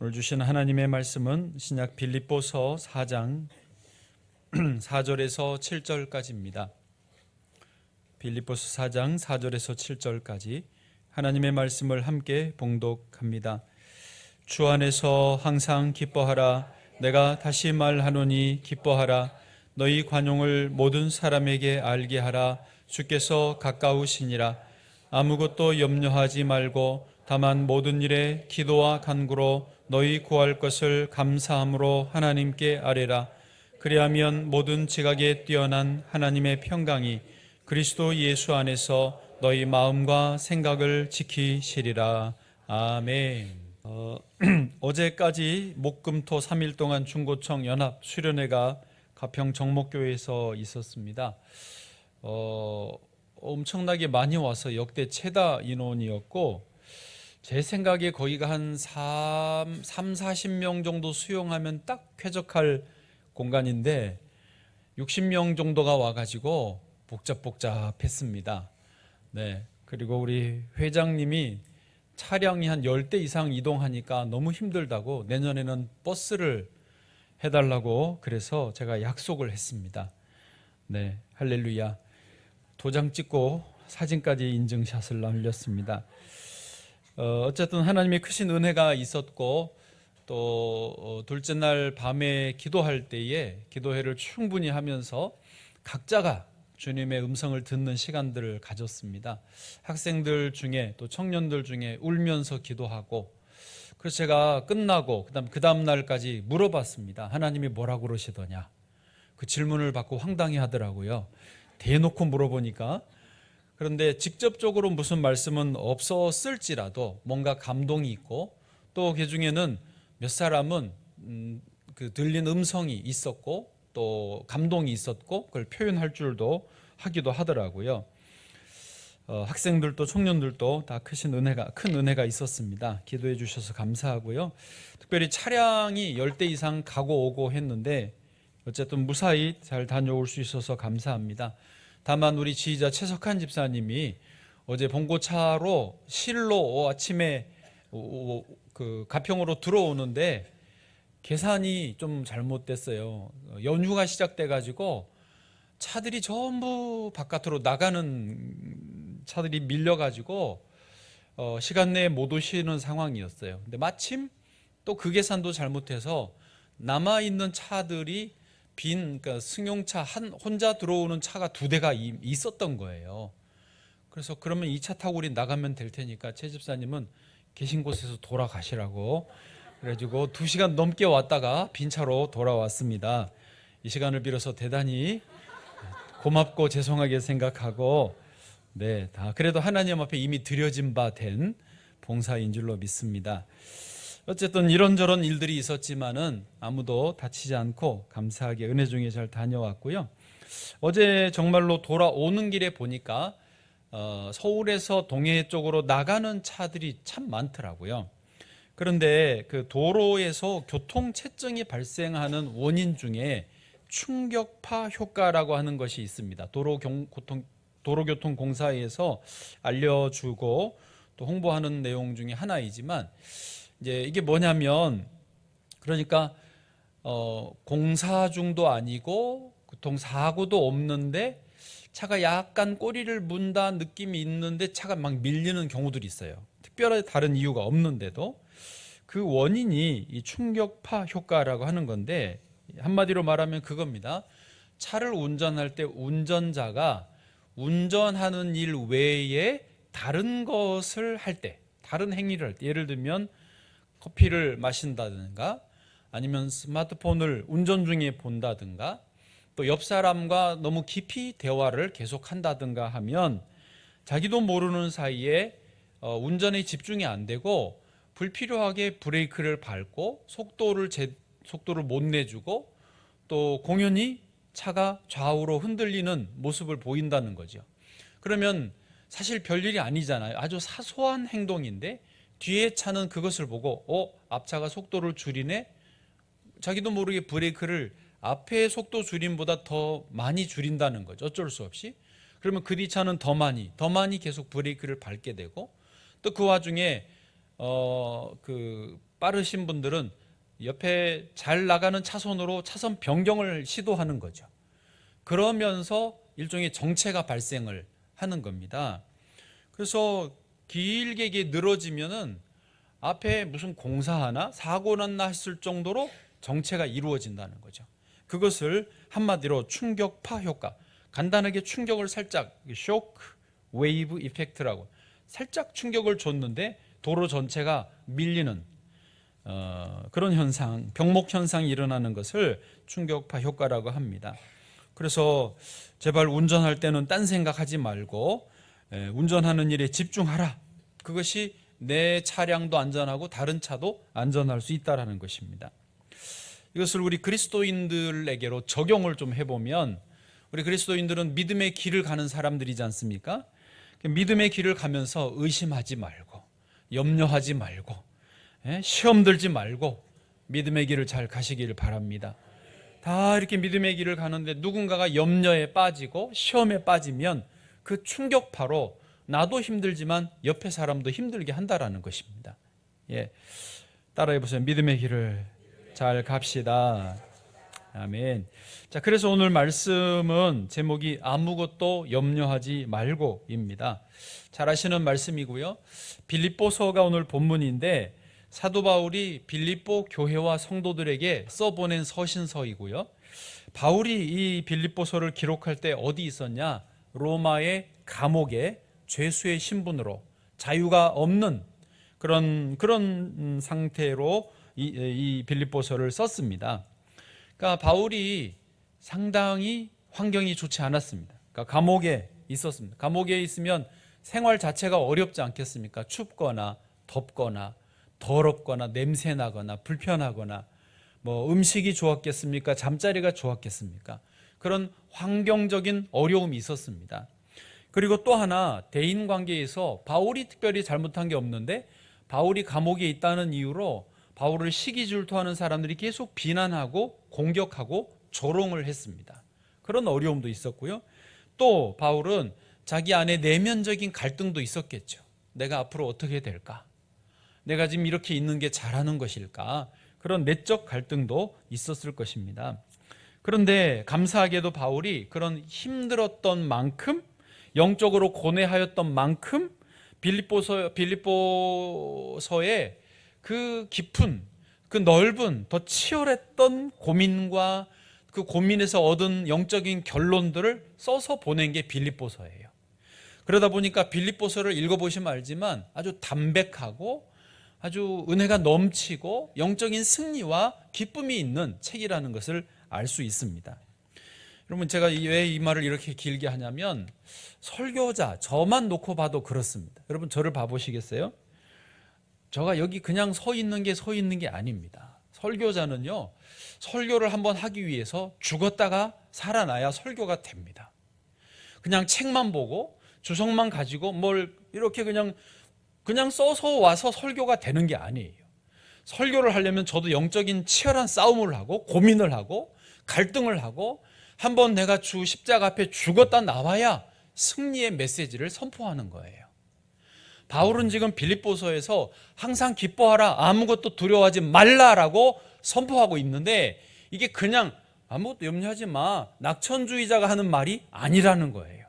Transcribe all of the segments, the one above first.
오늘 주신 하나님의 말씀은 신약 빌립보서 4장 4절에서 7절까지입니다. 빌립보서 4장 4절에서 7절까지 하나님의 말씀을 함께 봉독합니다. 주 안에서 항상 기뻐하라. 내가 다시 말하노니 기뻐하라. 너희 관용을 모든 사람에게 알게 하라. 주께서 가까우시니라. 아무것도 염려하지 말고 다만 모든 일에 기도와 간구로 너희 구할 것을 감사함으로 하나님께 아뢰라. 그리하면 모든 지각에 뛰어난 하나님의 평강이 그리스도 예수 안에서 너희 마음과 생각을 지키시리라. 아멘. 어제까지 목금토 3일 동안 중고청 연합 수련회가 가평 정목교회에서 있었습니다. 엄청나게 많이 와서 역대 최다 인원이었고, 제 생각에 거기가 한 40명 정도 수용하면 딱 쾌적할 공간인데 60명 정도가 와가지고 복잡했습니다. 네. 그리고 우리 회장님이 차량이 한 10대 이상 이동하니까 너무 힘들다고 내년에는 버스를 해달라고 그래서 제가 약속을 했습니다. 네. 할렐루야. 도장 찍고 사진까지 인증샷을 남겼습니다. 어쨌든 하나님의 크신 은혜가 있었고, 또 둘째 날 밤에 기도할 때에 기도회를 충분히 하면서 각자가 주님의 음성을 듣는 시간들을 가졌습니다. 학생들 중에 또 청년들 중에 울면서 기도하고, 그래서 제가 끝나고 그 다음 날까지 물어봤습니다. 하나님이 뭐라고 그러시더냐. 그 질문을 받고 황당해 하더라고요. 대놓고 물어보니까. 그런데 직접적으로 무슨 말씀은 없었을지라도 뭔가 감동이 있고, 또 그 중에는 몇 사람은 그 들린 음성이 있었고 또 감동이 있었고 그걸 표현할 줄도 하기도 하더라고요. 학생들도 청년들도 다 큰 은혜가 있었습니다. 기도해 주셔서 감사하고요. 특별히 차량이 10대 이상 가고 오고 했는데 어쨌든 무사히 잘 다녀올 수 있어서 감사합니다. 다만 우리 지휘자 최석한 집사님이 어제 봉고차로 실로 아침에 그 가평으로 들어오는데 계산이 좀 잘못됐어요. 연휴가 시작돼 가지고 차들이 전부 바깥으로 나가는 차들이 밀려 가지고 시간 내에 못 오시는 상황이었어요. 근데 마침 또 그 계산도 잘못해서 남아 있는 차들이 그러니까 승용차 혼자 들어오는 차가 2대가 있었던 거예요. 그래서 그러면 이 차 타고 우리 나가면 될 테니까 최 집사님은 계신 곳에서 돌아가시라고 그래가지고 2시간 넘게 왔다가 빈 차로 돌아왔습니다. 이 시간을 빌어서 대단히 고맙고 죄송하게 생각하고, 네, 다 그래도 하나님 앞에 이미 드려진 바 된 봉사인 줄로 믿습니다. 어쨌든 이런저런 일들이 있었지만은 아무도 다치지 않고 감사하게 은혜 중에 잘 다녀왔고요. 어제 정말로 돌아오는 길에 보니까 서울에서 동해 쪽으로 나가는 차들이 참 많더라고요. 그런데 그 도로에서 교통체증이 발생하는 원인 중에 충격파 효과라고 하는 것이 있습니다. 도로교통공사에서 알려주고 또 홍보하는 내용 중에 하나이지만, 이제 이게 뭐냐면, 그러니까 공사 중도 아니고 교통사고도 없는데 차가 약간 꼬리를 문다 느낌이 있는데 차가 막 밀리는 경우들이 있어요. 특별하게 다른 이유가 없는데도. 그 원인이 이 충격파 효과라고 하는 건데, 한마디로 말하면 그겁니다. 차를 운전할 때 운전자가 운전하는 일 외에 다른 것을 할 때, 다른 행위를 할 때, 예를 들면 커피를 마신다든가 아니면 스마트폰을 운전 중에 본다든가 또 옆 사람과 너무 깊이 대화를 계속한다든가 하면 자기도 모르는 사이에 운전에 집중이 안 되고 불필요하게 브레이크를 밟고 속도를 못 내주고 또 공연히 차가 좌우로 흔들리는 모습을 보인다는 거죠. 그러면 사실 별일이 아니잖아요. 아주 사소한 행동인데 뒤에 차는 그것을 보고 앞차가 속도를 줄이네? 자기도 모르게 브레이크를 앞에 속도 줄임보다 더 많이 줄인다는 거죠. 어쩔 수 없이. 그러면 그 뒤차는 더 많이 계속 브레이크를 밟게 되고, 또 그 와중에 빠르신 분들은 옆에 잘 나가는 차선으로 차선 변경을 시도하는 거죠. 그러면서 일종의 정체가 발생을 하는 겁니다. 그래서 길게 이게 늘어지면은 앞에 무슨 공사하나 사고 났나 했을 정도로 정체가 이루어진다는 거죠. 그것을 한마디로 충격파 효과, 간단하게 충격을 살짝 쇼크 웨이브 이펙트라고, 살짝 충격을 줬는데 도로 전체가 밀리는 그런 현상, 병목 현상이 일어나는 것을 충격파 효과라고 합니다. 그래서 제발 운전할 때는 딴 생각하지 말고 운전하는 일에 집중하라. 그것이 내 차량도 안전하고 다른 차도 안전할 수 있다는 것입니다. 이것을 우리 그리스도인들에게로 적용을 좀 해보면, 우리 그리스도인들은 믿음의 길을 가는 사람들이지 않습니까? 믿음의 길을 가면서 의심하지 말고, 염려하지 말고, 시험 들지 말고 믿음의 길을 잘 가시기를 바랍니다. 다 이렇게 믿음의 길을 가는데 누군가가 염려에 빠지고 시험에 빠지면 그 충격파로 나도 힘들지만 옆에 사람도 힘들게 한다라는 것입니다. 따라해 보세요. 믿음의 길을 잘 갑시다. 아멘. 자, 그래서 오늘 말씀은 제목이 아무것도 염려하지 말고입니다. 잘 아시는 말씀이고요. 빌립보서가 오늘 본문인데 사도 바울이 빌립보 교회와 성도들에게 써보낸 서신서이고요. 바울이 이 빌립보서를 기록할 때 어디 있었냐? 로마의 감옥에 죄수의 신분으로 자유가 없는 그런 상태로 이 빌립보서를 썼습니다. 그러니까 바울이 상당히 환경이 좋지 않았습니다. 그러니까 감옥에 있었습니다. 감옥에 있으면 생활 자체가 어렵지 않겠습니까? 춥거나 덥거나 더럽거나 냄새나거나 불편하거나, 음식이 좋았겠습니까? 잠자리가 좋았겠습니까? 그런 환경적인 어려움이 있었습니다. 그리고 또 하나, 대인관계에서 바울이 특별히 잘못한 게 없는데 바울이 감옥에 있다는 이유로 바울을 시기질투하는 사람들이 계속 비난하고 공격하고 조롱을 했습니다. 그런 어려움도 있었고요. 또 바울은 자기 안에 내면적인 갈등도 있었겠죠. 내가 앞으로 어떻게 될까? 내가 지금 이렇게 있는 게 잘하는 것일까? 그런 내적 갈등도 있었을 것입니다. 그런데 감사하게도 바울이 그런 힘들었던 만큼, 영적으로 고뇌하였던 만큼 빌립보서의 그 깊은, 그 넓은, 더 치열했던 고민과 그 고민에서 얻은 영적인 결론들을 써서 보낸 게 빌립보서예요. 그러다 보니까 빌립보서를 읽어보시면 알지만 아주 담백하고 아주 은혜가 넘치고 영적인 승리와 기쁨이 있는 책이라는 것을 알 수 있습니다. 여러분, 제가 왜 이 말을 이렇게 길게 하냐면, 설교자 저만 놓고 봐도 그렇습니다. 여러분, 저를 봐보시겠어요? 제가 여기 그냥 서 있는 게 아닙니다. 설교자는요, 설교를 한번 하기 위해서 죽었다가 살아나야 설교가 됩니다. 그냥 책만 보고 주석만 가지고 뭘 이렇게 그냥 써서 와서 설교가 되는 게 아니에요. 설교를 하려면 저도 영적인 치열한 싸움을 하고 고민을 하고 갈등을 하고 한번 내가 주 십자가 앞에 죽었다 나와야 승리의 메시지를 선포하는 거예요. 바울은 지금 빌립보서에서 항상 기뻐하라, 아무것도 두려워하지 말라라고 선포하고 있는데, 이게 그냥 아무것도 염려하지 마, 낙천주의자가 하는 말이 아니라는 거예요.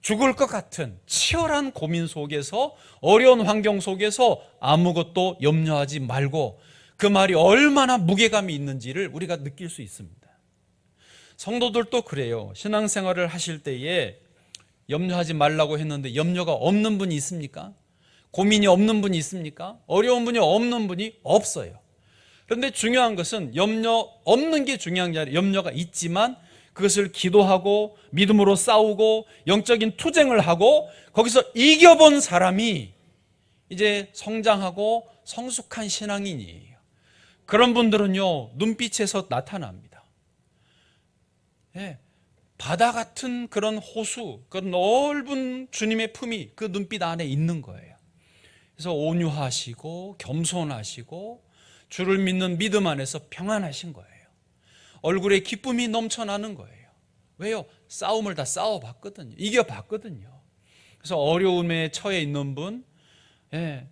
죽을 것 같은 치열한 고민 속에서, 어려운 환경 속에서 아무것도 염려하지 말고, 그 말이 얼마나 무게감이 있는지를 우리가 느낄 수 있습니다. 성도들도 그래요. 신앙생활을 하실 때에 염려하지 말라고 했는데 염려가 없는 분이 있습니까? 고민이 없는 분이 있습니까? 어려운 분이 없는 분이 없어요. 그런데 중요한 것은 염려 없는 게 중요한 게 아니라, 염려가 있지만 그것을 기도하고 믿음으로 싸우고 영적인 투쟁을 하고 거기서 이겨본 사람이 이제 성장하고 성숙한 신앙인이에요. 그런 분들은요, 눈빛에서 나타납니다. 바다 같은 그런 호수, 그 넓은 주님의 품이 그 눈빛 안에 있는 거예요. 그래서 온유하시고 겸손하시고 주를 믿는 믿음 안에서 평안하신 거예요. 얼굴에 기쁨이 넘쳐나는 거예요. 왜요? 싸움을 다 싸워봤거든요. 이겨봤거든요. 그래서 어려움에 처해 있는 분,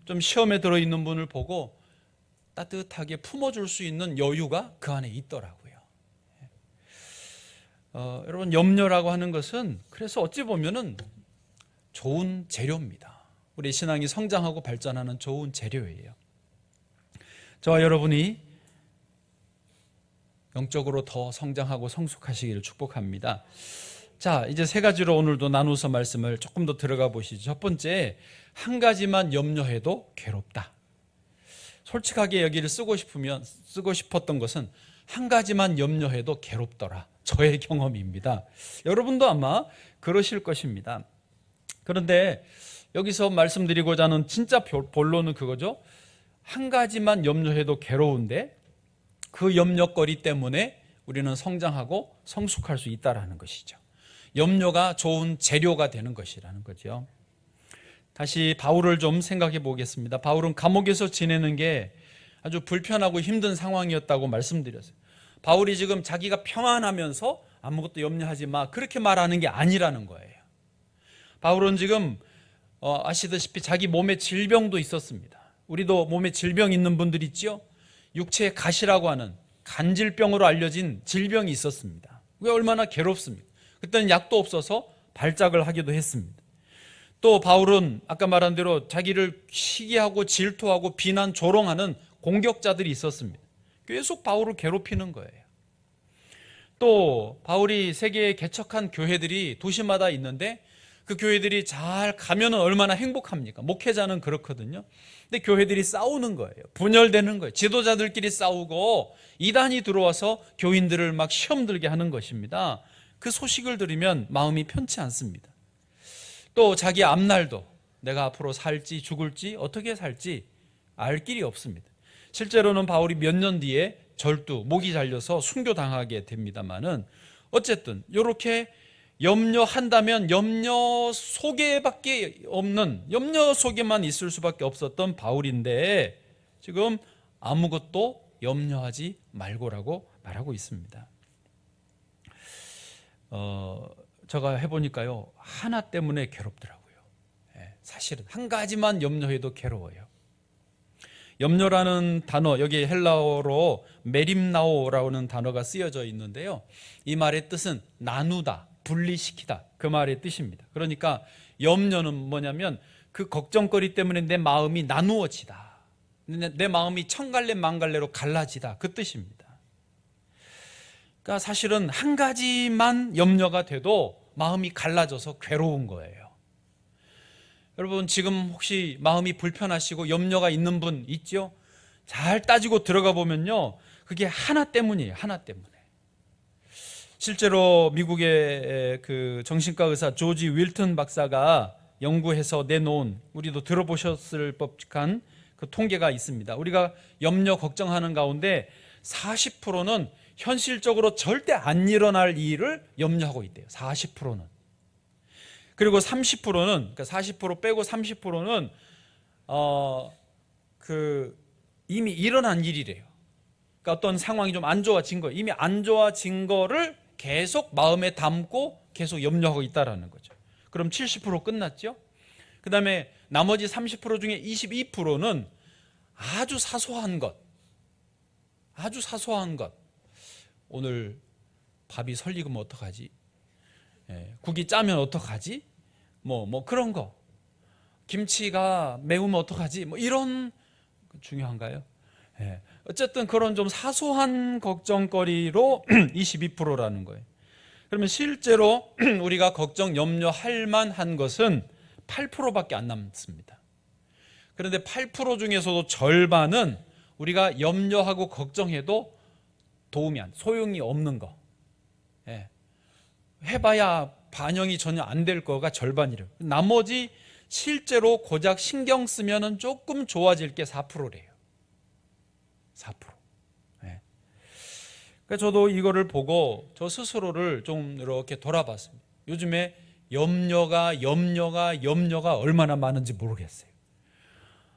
좀 시험에 들어있는 분을 보고 따뜻하게 품어줄 수 있는 여유가 그 안에 있더라고요. 여러분, 염려라고 하는 것은 그래서 어찌 보면은 좋은 재료입니다. 우리 신앙이 성장하고 발전하는 좋은 재료예요. 저와 여러분이 영적으로 더 성장하고 성숙하시기를 축복합니다. 자, 이제 세 가지로 오늘도 나누어서 말씀을 조금 더 들어가 보시죠. 첫 번째, 한 가지만 염려해도 괴롭다. 솔직하게 여기를 쓰고 싶었던 것은 한 가지만 염려해도 괴롭더라. 저의 경험입니다. 여러분도 아마 그러실 것입니다. 그런데 여기서 말씀드리고자 하는 진짜 본론은 그거죠. 한 가지만 염려해도 괴로운데 그 염려거리 때문에 우리는 성장하고 성숙할 수 있다는 것이죠. 염려가 좋은 재료가 되는 것이라는 거죠. 다시 바울을 좀 생각해 보겠습니다. 바울은 감옥에서 지내는 게 아주 불편하고 힘든 상황이었다고 말씀드렸어요. 바울이 지금 자기가 평안하면서 아무것도 염려하지 마, 그렇게 말하는 게 아니라는 거예요. 바울은 지금 아시다시피 자기 몸에 질병도 있었습니다. 우리도 몸에 질병 있는 분들 있죠? 육체의 가시라고 하는 간질병으로 알려진 질병이 있었습니다. 그게 얼마나 괴롭습니까? 그때는 약도 없어서 발작을 하기도 했습니다. 또 바울은 아까 말한 대로 자기를 시기하고 질투하고 비난, 조롱하는 공격자들이 있었습니다. 계속 바울을 괴롭히는 거예요. 또 바울이 세계에 개척한 교회들이 도시마다 있는데 그 교회들이 잘 가면 얼마나 행복합니까? 목회자는 그렇거든요. 근데 교회들이 싸우는 거예요. 분열되는 거예요. 지도자들끼리 싸우고 이단이 들어와서 교인들을 막 시험 들게 하는 것입니다. 그 소식을 들으면 마음이 편치 않습니다. 또 자기 앞날도 내가 앞으로 살지 죽을지 어떻게 살지 알 길이 없습니다. 실제로는 바울이 몇 년 뒤에 절두, 목이 잘려서 순교당하게 됩니다만은 어쨌든 이렇게 염려한다면 염려 속에밖에 없는, 염려 속에만 있을 수밖에 없었던 바울인데 지금 아무것도 염려하지 말고라고 말하고 있습니다. 제가 해보니까요, 하나 때문에 괴롭더라고요. 사실은 한 가지만 염려해도 괴로워요. 염려라는 단어, 여기 헬라어로 메림나오라는 단어가 쓰여져 있는데요, 이 말의 뜻은 나누다, 분리시키다, 그 말의 뜻입니다. 그러니까 염려는 뭐냐면 그 걱정거리 때문에 내 마음이 나누어지다, 내 마음이 천갈래 만갈래로 갈라지다, 그 뜻입니다. 그러니까 사실은 한 가지만 염려가 돼도 마음이 갈라져서 괴로운 거예요. 여러분, 지금 혹시 마음이 불편하시고 염려가 있는 분 있죠? 잘 따지고 들어가 보면요, 그게 하나 때문이에요. 하나 때문에. 실제로 미국의 그 정신과 의사 조지 윌튼 박사가 연구해서 내놓은, 우리도 들어보셨을 법한 그 통계가 있습니다. 우리가 염려 걱정하는 가운데 40%는 현실적으로 절대 안 일어날 일을 염려하고 있대요. 40%는. 그리고 30%는, 그러니까 40% 빼고 30%는 이미 일어난 일이래요. 그러니까 어떤 상황이 좀 안 좋아진 거, 이미 안 좋아진 거를 계속 마음에 담고 계속 염려하고 있다라는 거죠. 그럼 70% 끝났죠? 그 다음에 나머지 30% 중에 22%는 아주 사소한 것, 아주 사소한 것. 오늘 밥이 설익으면 어떡하지? 국이 짜면 어떡하지? 뭐 그런 거. 김치가 매우면 어떡하지? 뭐 이런, 중요한가요? 어쨌든 그런 좀 사소한 걱정거리로 22%라는 거예요. 그러면 실제로 우리가 걱정, 염려할 만한 것은 8%밖에 안 남습니다. 그런데 8% 중에서도 절반은 우리가 염려하고 걱정해도 소용이 없는 거. 해봐야 반영이 전혀 안 될 거가 절반이래요. 나머지 실제로 고작 신경 쓰면은 조금 좋아질 게 4%래요. 4%. 그러니까 저도 이거를 보고 저 스스로를 좀 이렇게 돌아봤습니다. 요즘에 염려가 얼마나 많은지 모르겠어요.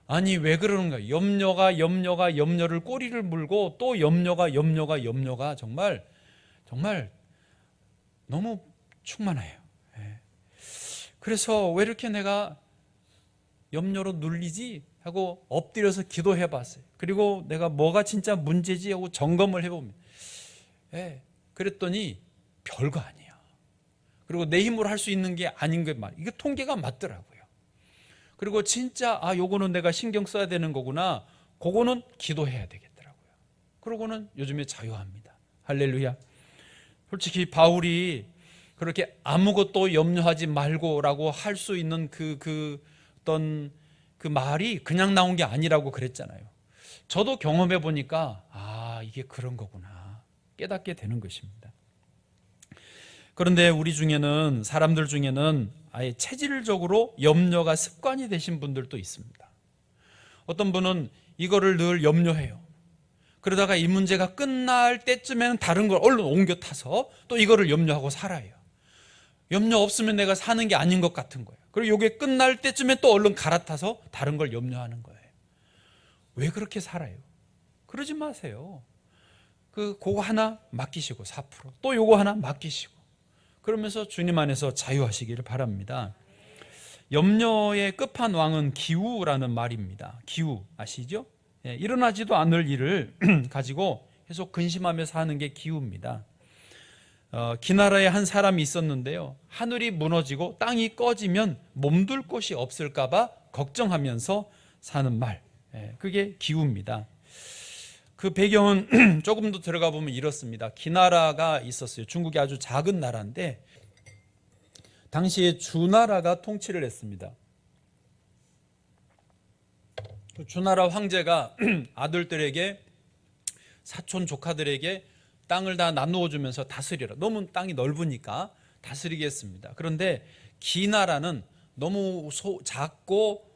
아니, 왜 그러는가? 염려를 꼬리를 물고 또 염려가 정말 너무 충만해요. 그래서 왜 이렇게 내가 염려로 눌리지? 하고 엎드려서 기도해 봤어요. 그리고 내가 뭐가 진짜 문제지 하고 점검을 해보면, 그랬더니 별거 아니야. 그리고 내 힘으로 할 수 있는 게 아닌 게 이게 통계가 맞더라고요. 그리고 진짜 요거는 내가 신경 써야 되는 거구나. 그거는 기도해야 되겠더라고요. 그러고는 요즘에 자유합니다. 할렐루야. 솔직히 바울이 그렇게 아무것도 염려하지 말고라고 할 수 있는 어떤 그 말이 그냥 나온 게 아니라고 그랬잖아요. 저도 경험해 보니까 이게 그런 거구나 깨닫게 되는 것입니다. 그런데 우리 중에는, 사람들 중에는 아예 체질적으로 염려가 습관이 되신 분들도 있습니다. 어떤 분은 이거를 늘 염려해요. 그러다가 이 문제가 끝날 때쯤에는 다른 걸 얼른 옮겨 타서 또 이거를 염려하고 살아요. 염려 없으면 내가 사는 게 아닌 것 같은 거예요. 그리고 이게 끝날 때쯤에 또 얼른 갈아타서 다른 걸 염려하는 거예요. 왜 그렇게 살아요? 그러지 마세요. 그거 하나 맡기시고 4%, 또 요거 하나 맡기시고, 그러면서 주님 안에서 자유하시기를 바랍니다. 염려의 끝판왕은 기우라는 말입니다. 기우 아시죠? 일어나지도 않을 일을 가지고 계속 근심하며 사는 게 기우입니다. 기나라에 한 사람이 있었는데요, 하늘이 무너지고 땅이 꺼지면 몸둘 곳이 없을까 봐 걱정하면서 사는 말, 그게 기우입니다. 그 배경은 조금 더 들어가 보면 이렇습니다. 기나라가 있었어요. 중국이 아주 작은 나라인데 당시에 주나라가 통치를 했습니다. 주나라 황제가 아들들에게, 사촌 조카들에게 땅을 다 나누어 주면서 다스리라. 너무 땅이 넓으니까 다스리겠습니다. 그런데 기나라는 너무 작고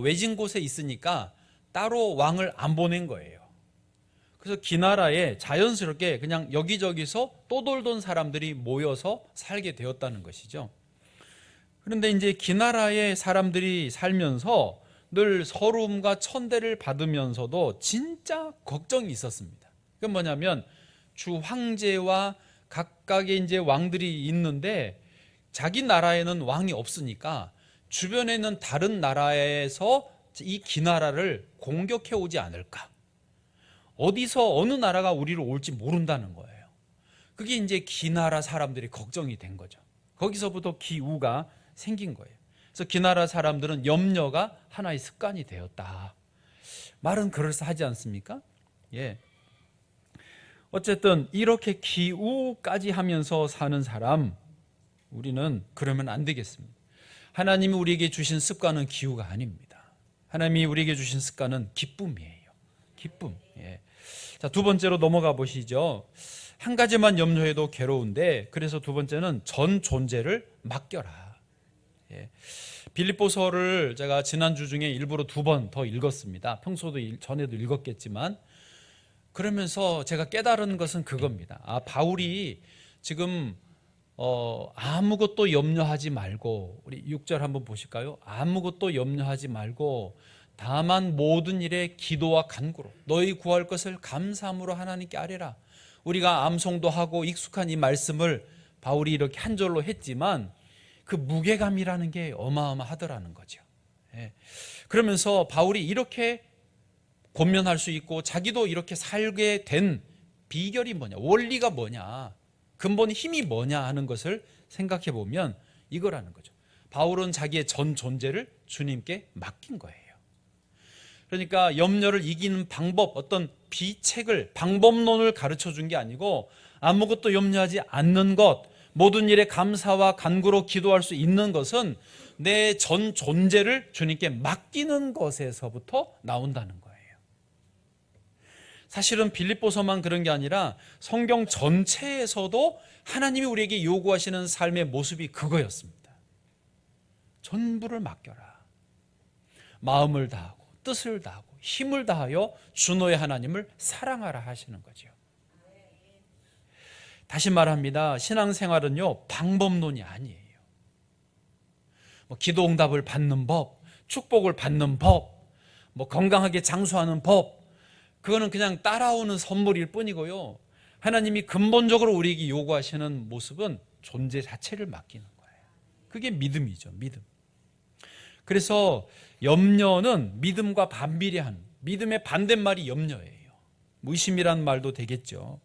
외진 곳에 있으니까 따로 왕을 안 보낸 거예요. 그래서 기나라에 자연스럽게 그냥 여기저기서 떠돌던 사람들이 모여서 살게 되었다는 것이죠. 그런데 이제 기나라의 사람들이 살면서 늘 서름과 천대를 받으면서도 진짜 걱정이 있었습니다. 그건 뭐냐면 주 황제와 각각의 이제 왕들이 있는데 자기 나라에는 왕이 없으니까 주변에 있는 다른 나라에서 이 기나라를 공격해 오지 않을까. 어디서 어느 나라가 우리를 올지 모른다는 거예요. 그게 이제 기나라 사람들이 걱정이 된 거죠. 거기서부터 기우가 생긴 거예요. 그래서 기나라 사람들은 염려가 하나의 습관이 되었다. 말은 그럴싸하지 않습니까? 어쨌든 이렇게 기우까지 하면서 사는 사람, 우리는 그러면 안 되겠습니다. 하나님이 우리에게 주신 습관은 기우가 아닙니다. 하나님이 우리에게 주신 습관은 기쁨이에요. 기쁨. 자, 두 번째로 넘어가 보시죠. 한 가지만 염려해도 괴로운데, 그래서 두 번째는 전 존재를 맡겨라. 빌립보서를 제가 지난주 중에 일부러 2번 더 읽었습니다. 평소도 전에도 읽었겠지만, 그러면서 제가 깨달은 것은 그겁니다. 바울이 지금 아무것도 염려하지 말고, 우리 6절 한번 보실까요? 아무것도 염려하지 말고 다만 모든 일에 기도와 간구로 너희 구할 것을 감사함으로 하나님께 아뢰라. 우리가 암송도 하고 익숙한 이 말씀을 바울이 이렇게 한 절로 했지만 그 무게감이라는 게 어마어마하더라는 거죠. 그러면서 바울이 이렇게 권면할 수 있고 자기도 이렇게 살게 된 비결이 뭐냐, 원리가 뭐냐, 근본 힘이 뭐냐 하는 것을 생각해 보면 이거라는 거죠. 바울은 자기의 전 존재를 주님께 맡긴 거예요. 그러니까 염려를 이기는 방법, 어떤 비책을, 방법론을 가르쳐 준 게 아니고 아무것도 염려하지 않는 것, 모든 일에 감사와 간구로 기도할 수 있는 것은 내 전 존재를 주님께 맡기는 것에서부터 나온다는 거예요. 사실은 빌립보서만 그런 게 아니라 성경 전체에서도 하나님이 우리에게 요구하시는 삶의 모습이 그거였습니다. 전부를 맡겨라. 마음을 다하고 뜻을 다하고 힘을 다하여 주 너의 하나님을 사랑하라 하시는 거죠. 다시 말합니다. 신앙생활은요, 방법론이 아니에요. 기도 응답을 받는 법, 축복을 받는 법, 건강하게 장수하는 법, 그거는 그냥 따라오는 선물일 뿐이고요. 하나님이 근본적으로 우리에게 요구하시는 모습은 존재 자체를 맡기는 거예요. 그게 믿음이죠. 믿음. 그래서 염려는 믿음과 반비례한, 믿음의 반대말이 염려예요. 의심이란 말도 되겠죠.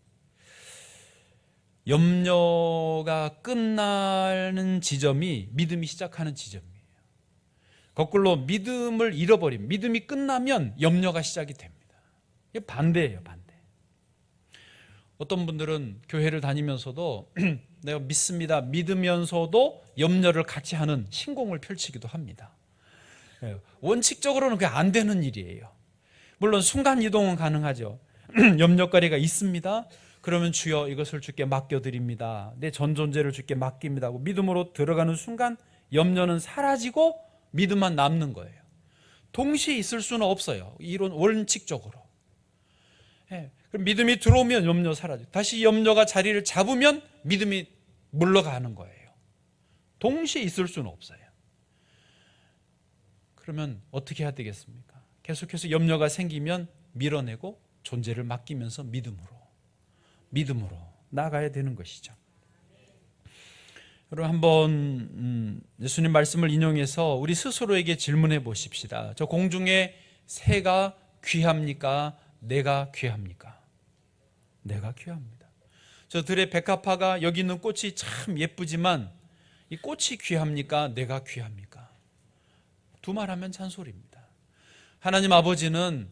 염려가 끝나는 지점이 믿음이 시작하는 지점이에요. 거꾸로 믿음을 잃어버리면, 믿음이 끝나면 염려가 시작이 됩니다. 이게 반대예요, 반대. 어떤 분들은 교회를 다니면서도 내가 믿습니다, 믿으면서도 염려를 같이 하는 신공을 펼치기도 합니다. 원칙적으로는 그게 안 되는 일이에요. 물론 순간 이동은 가능하죠. 염려거리가 있습니다. 그러면 주여 이것을 주께 맡겨드립니다. 내 전 존재를 주께 맡깁니다 하고 믿음으로 들어가는 순간 염려는 사라지고 믿음만 남는 거예요. 동시에 있을 수는 없어요. 이론 원칙적으로. 그럼 믿음이 들어오면 염려 사라져. 다시 염려가 자리를 잡으면 믿음이 물러가는 거예요. 동시에 있을 수는 없어요. 그러면 어떻게 해야 되겠습니까? 계속해서 염려가 생기면 밀어내고 존재를 맡기면서 믿음으로 나아가야 되는 것이죠. 여러분 한번 예수님 말씀을 인용해서 우리 스스로에게 질문해 보십시다. 저 공중의 새가 귀합니까? 내가 귀합니까? 내가 귀합니다. 저 들의 백합화가 여기 있는 꽃이 참 예쁘지만 이 꽃이 귀합니까? 내가 귀합니까? 두 말하면 잔소리입니다. 하나님 아버지는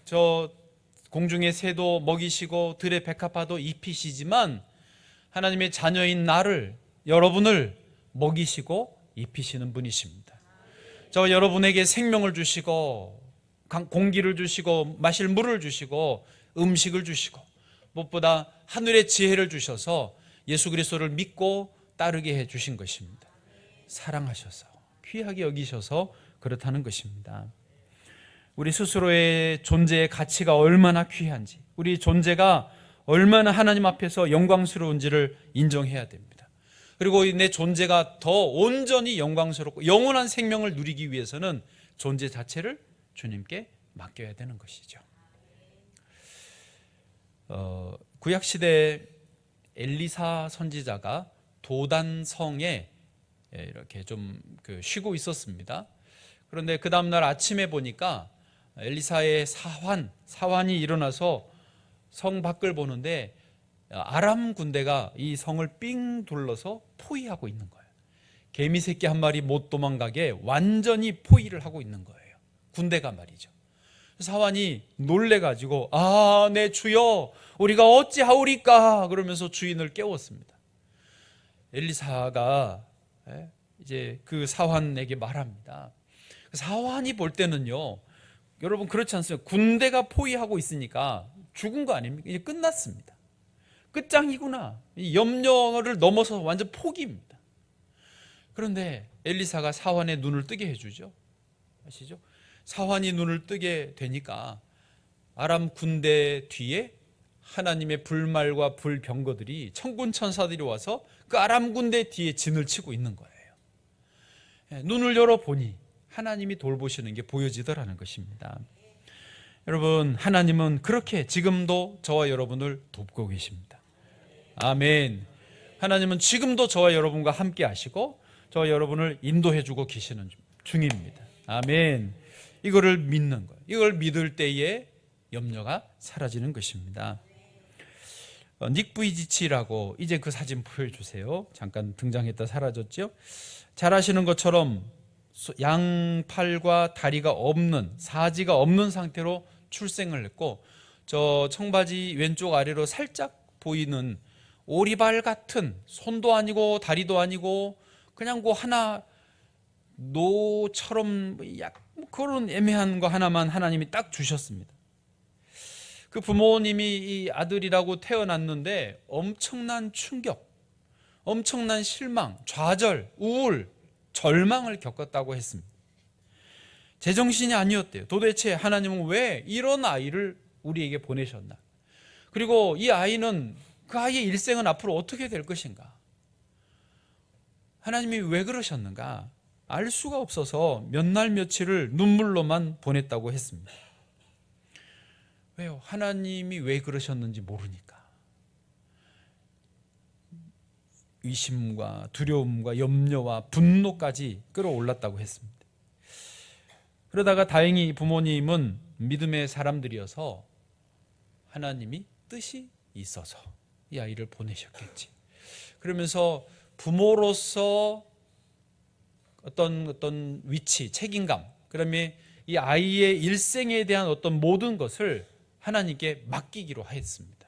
저 공중의 새도 먹이시고 들의 백합화도 입히시지만 하나님의 자녀인 나를, 여러분을 먹이시고 입히시는 분이십니다. 저 여러분에게 생명을 주시고 공기를 주시고 마실 물을 주시고 음식을 주시고 무엇보다 하늘의 지혜를 주셔서 예수 그리스도를 믿고 따르게 해 주신 것입니다. 사랑하셔서 귀하게 여기셔서 그렇다는 것입니다. 우리 스스로의 존재의 가치가 얼마나 귀한지, 우리 존재가 얼마나 하나님 앞에서 영광스러운지를 인정해야 됩니다. 그리고 내 존재가 더 온전히 영광스럽고 영원한 생명을 누리기 위해서는 존재 자체를 주님께 맡겨야 되는 것이죠. 구약시대 엘리사 선지자가 도단성에 이렇게 좀 쉬고 있었습니다. 그런데 그 다음날 아침에 보니까 엘리사의 사환이 일어나서 성 밖을 보는데 아람 군대가 이 성을 삥 둘러서 포위하고 있는 거예요. 개미 새끼 한 마리 못 도망가게 완전히 포위를 하고 있는 거예요. 군대가 말이죠. 사환이 놀래가지고 내 주여 우리가 어찌하오리까 그러면서 주인을 깨웠습니다. 엘리사가 이제 그 사환에게 말합니다. 사환이 볼 때는요, 여러분 그렇지 않습니까? 군대가 포위하고 있으니까 죽은 거 아닙니까? 이제 끝났습니다. 끝장이구나. 염려를 넘어서 완전 포기입니다. 그런데 엘리사가 사환의 눈을 뜨게 해주죠. 아시죠? 사환이 눈을 뜨게 되니까 아람 군대 뒤에 하나님의 불말과 불병거들이 천군 천사들이 와서 그 아람 군대 뒤에 진을 치고 있는 거예요. 눈을 열어보니 하나님이 돌보시는 게 보여지더라는 것입니다. 여러분, 하나님은 그렇게 지금도 저와 여러분을 돕고 계십니다. 아멘. 하나님은 지금도 저와 여러분과 함께 하시고 저와 여러분을 인도해 주고 계시는 중입니다. 아멘. 이거를 믿는 거예요. 이걸 믿을 때에 염려가 사라지는 것입니다. 닉 부이지치라고, 이제 그 사진 보여주세요. 잠깐 등장했다 사라졌죠. 잘 아시는 것처럼 양팔과 다리가 없는, 사지가 없는 상태로 출생을 했고, 저 청바지 왼쪽 아래로 살짝 보이는 오리발 같은, 손도 아니고 다리도 아니고 그냥 그 하나 노처럼 그런 애매한 거 하나만 하나님이 딱 주셨습니다. 그 부모님이 이 아들이라고 태어났는데 엄청난 충격, 엄청난 실망, 좌절, 우울, 절망을 겪었다고 했습니다. 제정신이 아니었대요. 도대체 하나님은 왜 이런 아이를 우리에게 보내셨나? 그리고 이 아이는, 그 아이의 일생은 앞으로 어떻게 될 것인가? 하나님이 왜 그러셨는가? 알 수가 없어서 몇 날 며칠을 눈물로만 보냈다고 했습니다. 왜요? 하나님이 왜 그러셨는지 모르니까. 의심과 두려움과 염려와 분노까지 끌어올랐다고 했습니다. 그러다가 다행히 부모님은 믿음의 사람들이어서 하나님이 뜻이 있어서 이 아이를 보내셨겠지. 그러면서 부모로서 어떤 위치, 책임감, 그다음에 이 아이의 일생에 대한 어떤 모든 것을 하나님께 맡기기로 하였습니다.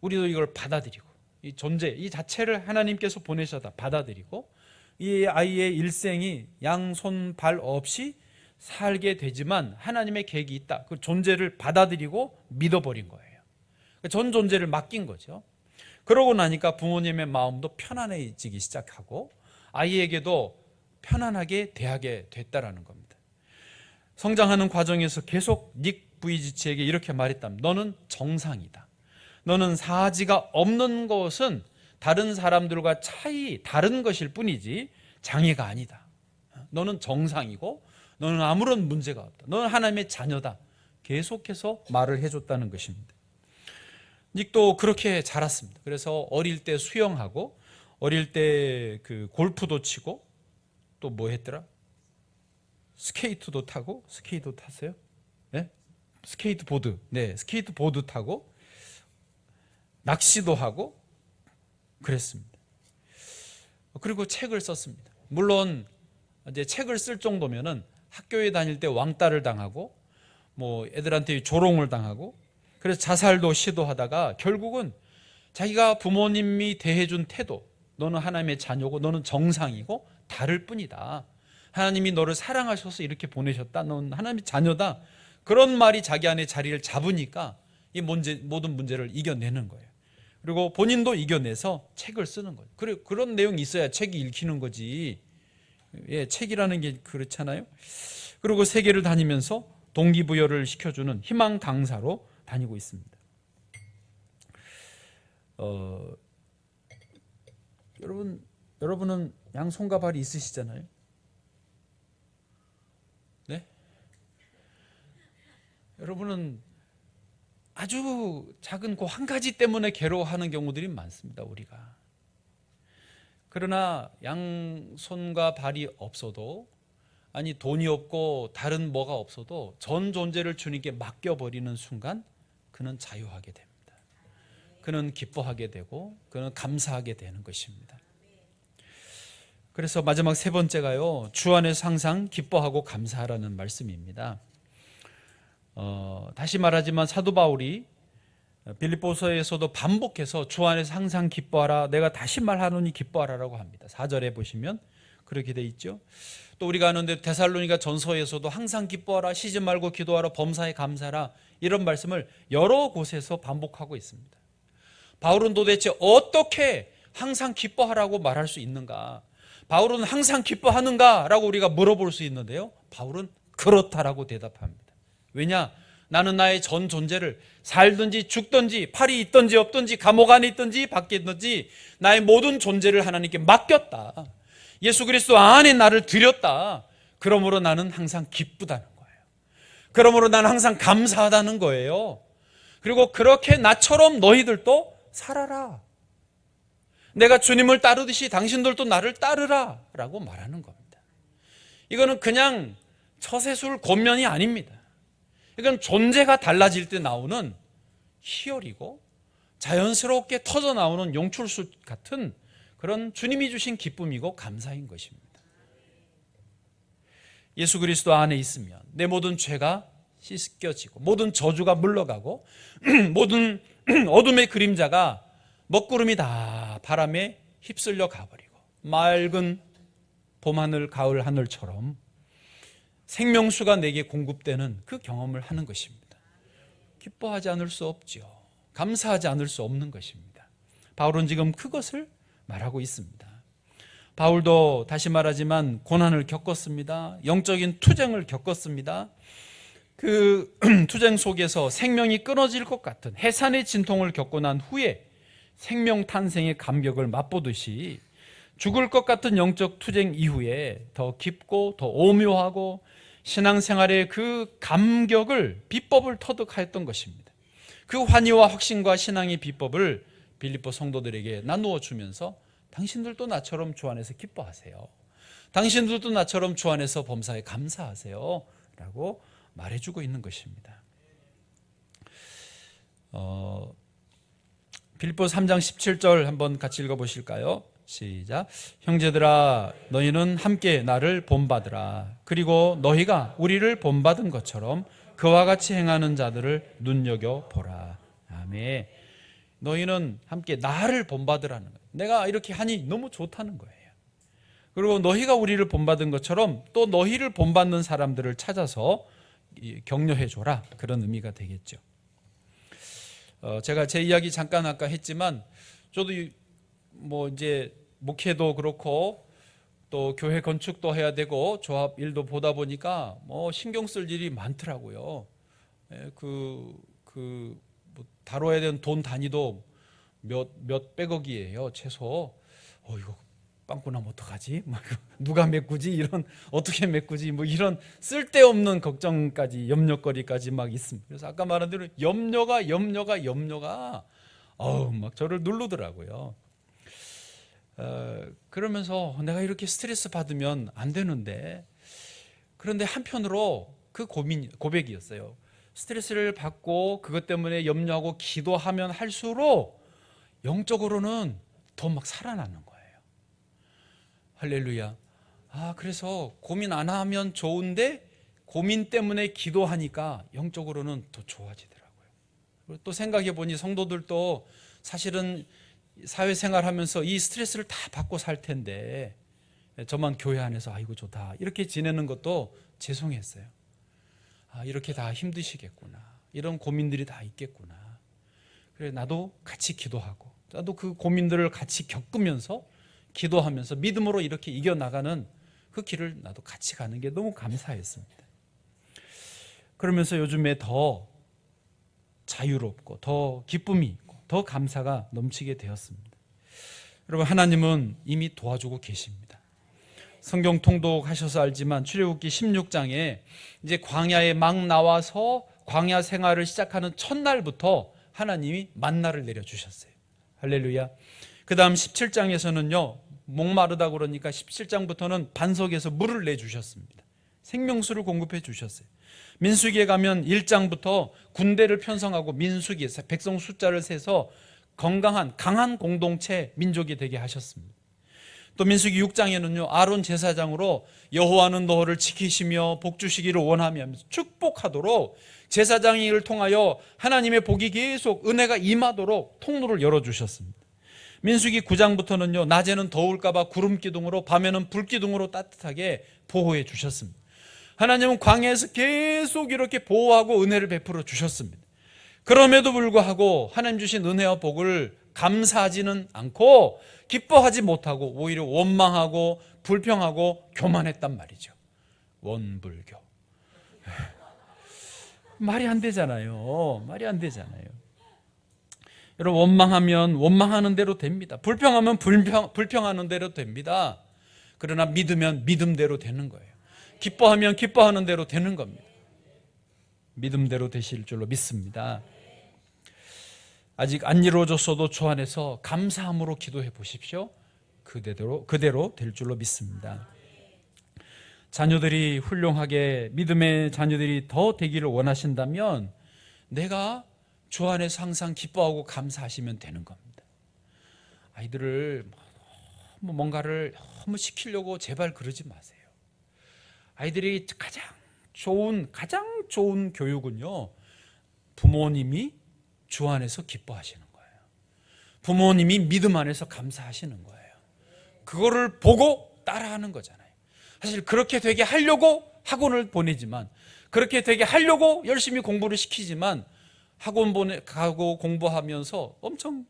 우리도 이걸 받아들이고 이 존재, 이 자체를 하나님께서 보내셔다 받아들이고 이 아이의 일생이 양손 발 없이 살게 되지만 하나님의 계획이 있다. 그 존재를 받아들이고 믿어버린 거예요. 전 존재를 맡긴 거죠. 그러고 나니까 부모님의 마음도 편안해지기 시작하고 아이에게도 편안하게 대하게 됐다라는 겁니다. 성장하는 과정에서 계속 닉 부이지치에게 이렇게 말했답니다. 너는 정상이다. 너는 사지가 없는 것은 다른 사람들과 다른 것일 뿐이지 장애가 아니다. 너는 정상이고 너는 아무런 문제가 없다. 너는 하나님의 자녀다. 계속해서 말을 해줬다는 것입니다. 닉도 그렇게 자랐습니다. 그래서 어릴 때 수영하고 어릴 때 그 골프도 치고 또 뭐 했더라? 스케이트도 타고 스케이트 탔어요? 네? 스케이트보드. 네, 스케이트보드 타고 낚시도 하고 그랬습니다. 그리고 책을 썼습니다. 물론 이제 책을 쓸 정도면은 학교에 다닐 때 왕따를 당하고 뭐 애들한테 조롱을 당하고 그래서 자살도 시도하다가 결국은 자기가 부모님이 대해준 태도, 너는 하나님의 자녀고 너는 정상이고 다를 뿐이다. 하나님이 너를 사랑하셔서 이렇게 보내셨다. 너는 하나님의 자녀다. 그런 말이 자기 안에 자리를 잡으니까 이 모든 문제를 이겨내는 거예요. 그리고 본인도 이겨내서 책을 쓰는 거예요. 그런 내용이 있어야 책이 읽히는 거지. 예, 책이라는 게 그렇잖아요. 그리고 세계를 다니면서 동기부여를 시켜주는 희망 강사로 다니고 있습니다. 여러분은 양손과 발이 있으시잖아요. 네? 여러분은 아주 작은 그 한 가지 때문에 괴로워하는 경우들이 많습니다. 우리가. 그러나 양손과 발이 없어도 아니 돈이 없고 다른 뭐가 없어도 전 존재를 주님께 맡겨버리는 순간 그는 자유하게 됩니다. 그는 기뻐하게 되고 그는 감사하게 되는 것입니다. 그래서 마지막 세 번째가요, 주 안에서 항상 기뻐하고 감사하라는 말씀입니다. 다시 말하지만 사도 바울이 빌립보서에서도 반복해서 주 안에서 항상 기뻐하라, 내가 다시 말하노니 기뻐하라라고 합니다. 4절에 보시면 그렇게 돼 있죠. 또 우리가 아는데 데살로니가 전서에서도 항상 기뻐하라, 쉬지 말고 기도하라, 범사에 감사하라, 이런 말씀을 여러 곳에서 반복하고 있습니다. 바울은 도대체 어떻게 항상 기뻐하라고 말할 수 있는가? 바울은 항상 기뻐하는가? 라고 우리가 물어볼 수 있는데요, 바울은 그렇다라고 대답합니다. 왜냐? 나는 나의 전 존재를 살든지 죽든지 팔이 있든지 없든지 감옥 안에 있든지 밖에 있든지 나의 모든 존재를 하나님께 맡겼다. 예수 그리스도 안에 나를 드렸다. 그러므로 나는 항상 기쁘다는 거예요. 그러므로 나는 항상 감사하다는 거예요. 그리고 그렇게 나처럼 너희들도 살아라. 내가 주님을 따르듯이 당신들도 나를 따르라 라고 말하는 겁니다. 이거는 그냥 처세술 권면이 아닙니다. 이건 존재가 달라질 때 나오는 희열이고 자연스럽게 터져 나오는 용출수 같은 그런 주님이 주신 기쁨이고 감사인 것입니다. 예수 그리스도 안에 있으면 내 모든 죄가 씻겨지고 모든 저주가 물러가고 모든 어둠의 그림자가 먹구름이 다 바람에 휩쓸려 가버리고 맑은 봄하늘 가을 하늘처럼 생명수가 내게 공급되는 그 경험을 하는 것입니다. 기뻐하지 않을 수 없죠. 감사하지 않을 수 없는 것입니다. 바울은 지금 그것을 말하고 있습니다. 바울도 다시 말하지만 고난을 겪었습니다. 영적인 투쟁을 겪었습니다. 그 투쟁 속에서 생명이 끊어질 것 같은 해산의 진통을 겪고 난 후에 생명 탄생의 감격을 맛보듯이 죽을 것 같은 영적 투쟁 이후에 더 깊고 더 오묘하고 신앙생활의 그 감격을 비법을 터득하였던 것입니다. 그 환희와 확신과 신앙의 비법을 빌립보 성도들에게 나누어 주면서 당신들도 나처럼 주 안에서 기뻐하세요. 당신들도 나처럼 주 안에서 범사에 감사하세요 라고 말해주고 있는 것입니다. 빌립보서 3장 17절 한번 같이 읽어보실까요? 시작. 형제들아 너희는 함께 나를 본받으라. 그리고 너희가 우리를 본받은 것처럼 그와 같이 행하는 자들을 눈여겨보라. 아멘. 너희는 함께 나를 본받으라는 거예요. 내가 이렇게 하니 너무 좋다는 거예요. 그리고 너희가 우리를 본받은 것처럼 또 너희를 본받는 사람들을 찾아서 격려해 줘라. 그런 의미가 되겠죠. 제가 제 이야기 잠깐 아까 했지만 저도 뭐 이제 목회도 그렇고 또 교회 건축도 해야 되고 조합 일도 보다 보니까 뭐 신경 쓸 일이 많더라고요. 뭐 다뤄야 되는 돈 단위도 몇백억이에요 최소. 이거 빵꾸 나면 어떡하지? 누가 메꾸지? 이런 어떻게 메꾸지? 뭐 이런 쓸데없는 걱정까지 염려거리까지 막 있습니다. 그래서 아까 말한 대로 염려가 막 저를 누르더라고요. 그러면서 내가 이렇게 스트레스 받으면 안 되는데, 그런데 한편으로 그 고백이었어요. 스트레스를 받고 그것 때문에 염려하고 기도하면 할수록 영적으로는 더 막 살아나는 거예요. 할렐루야. 그래서 고민 안 하면 좋은데 고민 때문에 기도하니까 영적으로는 더 좋아지더라고요. 또 생각해 보니 성도들도 사실은 사회생활 하면서 이 스트레스를 다 받고 살 텐데 저만 교회 안에서 아이고 좋다 이렇게 지내는 것도 죄송했어요. 이렇게 다 힘드시겠구나. 이런 고민들이 다 있겠구나. 그래 나도 같이 기도하고 나도 그 고민들을 같이 겪으면서 기도하면서 믿음으로 이렇게 이겨나가는 그 길을 나도 같이 가는 게 너무 감사했습니다. 그러면서 요즘에 더 자유롭고 더 기쁨이 있고 더 감사가 넘치게 되었습니다. 여러분, 하나님은 이미 도와주고 계십니다. 성경 통독하셔서 알지만 출애굽기 16장에 이제 광야에 막 나와서 광야 생활을 시작하는 첫날부터 하나님이 만나를 내려주셨어요. 할렐루야. 그 다음 17장에서는요 목마르다 그러니까 17장부터는 반석에서 물을 내주셨습니다. 생명수를 공급해 주셨어요. 민수기에 가면 1장부터 군대를 편성하고 민수기 백성 숫자를 세서 건강한 강한 공동체 민족이 되게 하셨습니다. 또 민수기 6장에는요 아론 제사장으로 여호와는 너를 지키시며 복주시기를 원하며 하면서 축복하도록 제사장이 이를 통하여 하나님의 복이 계속 은혜가 임하도록 통로를 열어주셨습니다. 민수기 9장부터는요 낮에는 더울까봐 구름기둥으로 밤에는 불기둥으로 따뜻하게 보호해 주셨습니다. 하나님은 광야에서 계속 이렇게 보호하고 은혜를 베풀어 주셨습니다. 그럼에도 불구하고 하나님 주신 은혜와 복을 감사하지는 않고 기뻐하지 못하고 오히려 원망하고 불평하고 교만했단 말이죠. 원불교. 말이 안 되잖아요. 말이 안 되잖아요. 여러분, 원망하면 원망하는 대로 됩니다. 불평하면 불평하는 대로 됩니다. 그러나 믿으면 믿음대로 되는 거예요. 기뻐하면 기뻐하는 대로 되는 겁니다. 믿음대로 되실 줄로 믿습니다. 아직 안 이루어졌어도 주 안에서 감사함으로 기도해 보십시오. 그대로 될 줄로 믿습니다. 자녀들이 훌륭하게 믿음의 자녀들이 더 되기를 원하신다면 내가 주 안에서 항상 기뻐하고 감사하시면 되는 겁니다. 아이들을 뭔가를 너무 시키려고 제발 그러지 마세요. 아이들이 가장 좋은 교육은요 부모님이 주 안에서 기뻐하시는 거예요. 부모님이 믿음 안에서 감사하시는 거예요. 그거를 보고 따라하는 거잖아요. 사실 그렇게 되게 하려고 학원을 보내지만, 그렇게 되게 하려고 열심히 공부를 시키지만 학원 가고 공부하면서 엄청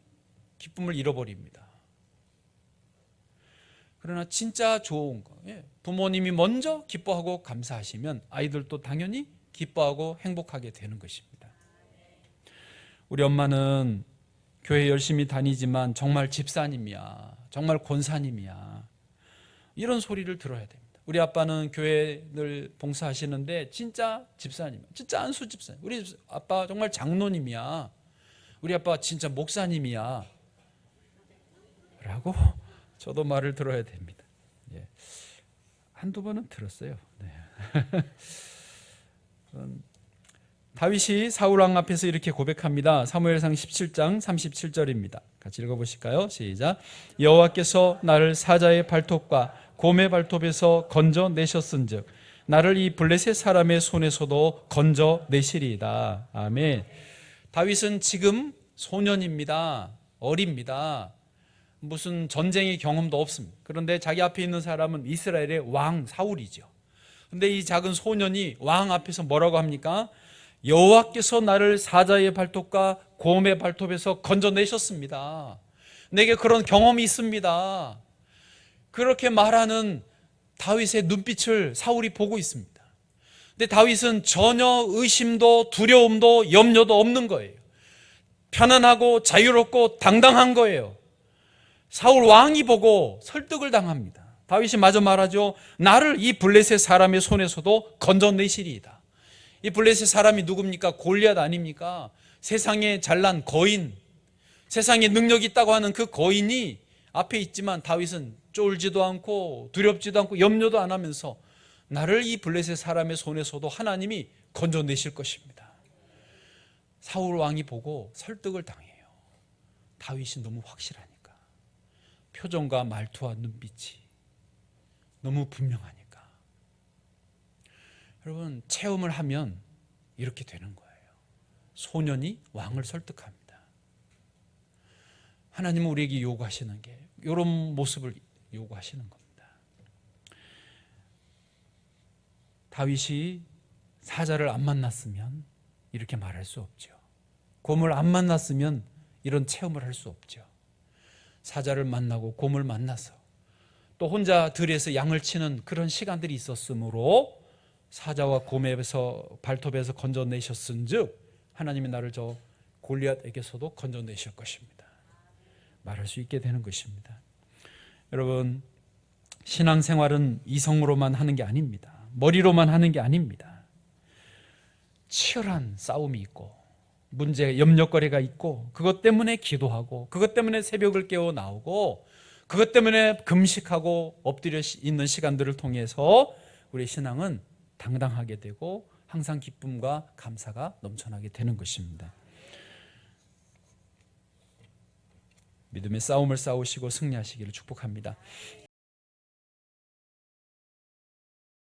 기쁨을 잃어버립니다. 그러나 진짜 좋은 거, 부모님이 먼저 기뻐하고 감사하시면 아이들도 당연히 기뻐하고 행복하게 되는 것입니다. 우리 엄마는 교회 열심히 다니지만 정말 집사님이야, 정말 권사님이야, 이런 소리를 들어야 됩니다. 우리 아빠는 교회 늘 봉사하시는데 진짜 집사님, 진짜 안수 집사님, 우리 아빠 정말 장로님이야, 우리 아빠 진짜 목사님이야 라고 저도 말을 들어야 됩니다. 한두 번은 들었어요. 네. 다윗이 사울 왕 앞에서 이렇게 고백합니다. 사무엘상 17장 37절입니다. 같이 읽어보실까요? 시작. 여호와께서 나를 사자의 발톱과 곰의 발톱에서 건져내셨은즉 나를 이 블레셋 사람의 손에서도 건져내시리이다. 아멘. 다윗은 지금 소년입니다. 어립니다. 무슨 전쟁의 경험도 없습니다. 그런데 자기 앞에 있는 사람은 이스라엘의 왕 사울이죠. 그런데 이 작은 소년이 왕 앞에서 뭐라고 합니까? 여호와께서 나를 사자의 발톱과 곰의 발톱에서 건져내셨습니다. 내게 그런 경험이 있습니다. 그렇게 말하는 다윗의 눈빛을 사울이 보고 있습니다. 근데 다윗은 전혀 의심도 두려움도 염려도 없는 거예요. 편안하고 자유롭고 당당한 거예요. 사울 왕이 보고 설득을 당합니다. 다윗이 마저 말하죠. 나를 이 블레셋 사람의 손에서도 건져내시리이다. 이 블레셋 사람이 누굽니까? 골리앗 아닙니까? 세상에 잘난 거인, 세상에 능력이 있다고 하는 그 거인이 앞에 있지만 다윗은 쫄지도 않고 두렵지도 않고 염려도 안 하면서 나를 이 블레셋 사람의 손에서도 하나님이 건져내실 것입니다. 사울 왕이 보고 설득을 당해요. 다윗이 너무 확실하니까. 표정과 말투와 눈빛이 너무 분명하니까. 여러분, 체험을 하면 이렇게 되는 거예요. 소년이 왕을 설득합니다. 하나님은 우리에게 요구하시는 게 이런 모습을 요구하시는 겁니다. 다윗이 사자를 안 만났으면 이렇게 말할 수 없죠. 곰을 안 만났으면 이런 체험을 할 수 없죠. 사자를 만나고 곰을 만나서 또 혼자 들에서 양을 치는 그런 시간들이 있었으므로 사자와 곰에서 발톱에서 건져내셨은즉 하나님이 나를 저 골리앗에게서도 건져내실 것입니다. 말할 수 있게 되는 것입니다. 여러분, 신앙생활은 이성으로만 하는 게 아닙니다. 머리로만 하는 게 아닙니다. 치열한 싸움이 있고 문제, 염려거리가 있고 그것 때문에 기도하고 그것 때문에 새벽을 깨워 나오고 그것 때문에 금식하고 엎드려 있는 시간들을 통해서 우리의 신앙은 당당하게 되고 항상 기쁨과 감사가 넘쳐나게 되는 것입니다. 믿음의 싸움을 싸우시고 승리하시기를 축복합니다.